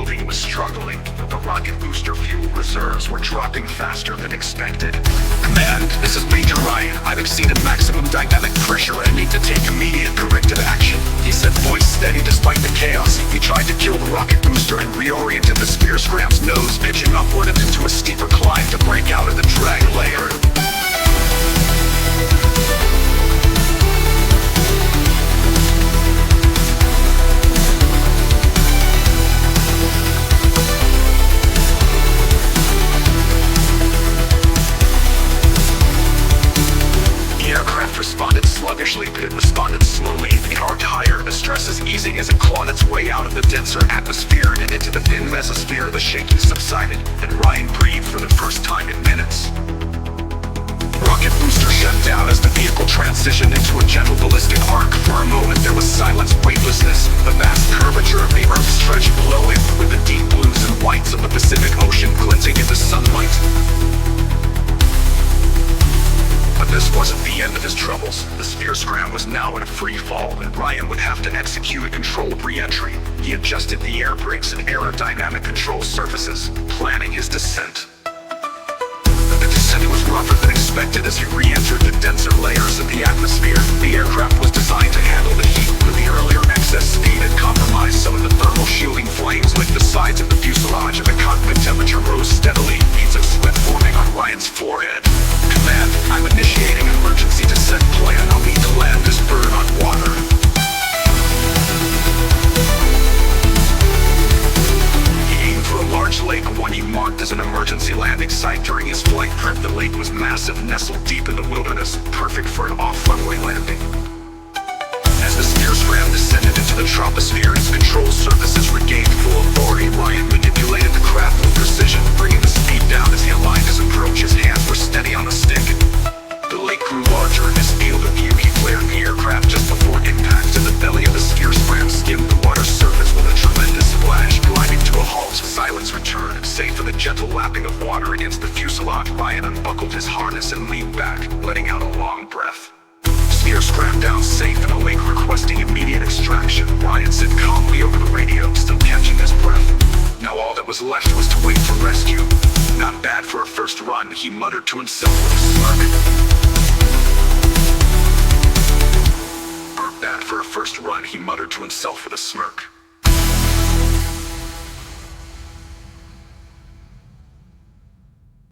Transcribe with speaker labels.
Speaker 1: building was struggling, but the rocket booster fuel reserves were dropping faster than expected. Command, this is Major Ryan. I've exceeded maximum dynamic pressure and need to take immediate corrective action, he said, voice steady despite the chaos. He tried to kill the rocket booster and reoriented the Spherescram's nose, pitching upward and into a steeper climb to break out of the drag layer. Responded sluggishly, but it responded slowly. It arced higher, the stress is easing as it clawed its way out of the denser atmosphere and into the thin mesosphere. The shaking subsided, and Ryan breathed for the first time in minutes. Rocket booster shut down as the vehicle transitioned into a gentle ballistic arc. For a moment there was silence, weightlessness. The vast curvature of the Earth stretched below it, with the deep blues and whites of the Pacific Ocean glinting in the sunlight. But this wasn't the end of his troubles. The Spherescram was now in a free fall, and Ryan would have to execute a controlled re-entry. He adjusted the air brakes and aerodynamic control surfaces, planning his descent. But the descent was rougher than expected as he re-entered the denser layers of the atmosphere. The aircraft was designed to handle the heat, but the earlier excess speed had compromised some of the thermal shielding flames. With the sides of the fuselage and the cockpit temperature rose steadily, beads of sweat forming on Ryan's forehead. Command, I'm initiating an emergency descent plan. I'll need to land this bird on water. He aimed for a large lake, one he marked as an emergency landing site during his flight. The lake was massive, nestled deep in the wilderness, perfect for an off-runway landing. As the Spherescram descended into the troposphere, its control surfaces regained full authority. Ryan manipulated the craft with precision, bringing the speed down as he aligned his approach. His hands were steady on the stick. The lake grew larger in his field of view. He flared the aircraft just before impact, and the belly of the Spherescram skimmed the water surface with a tremendous splash, grinding to a halt. Silence returned, save for the gentle lapping of water against the fuselage. Ryan unbuckled his harness and leaned back, letting out a long breath. Spherescram down safe in a lake, requesting immediate extraction. Ryan said calmly over the radio, still catching his breath. Now all that was left was to wait for rescue. Not bad for a first run, he muttered to himself with a smirk. Not bad for a first run, he muttered to himself with a smirk.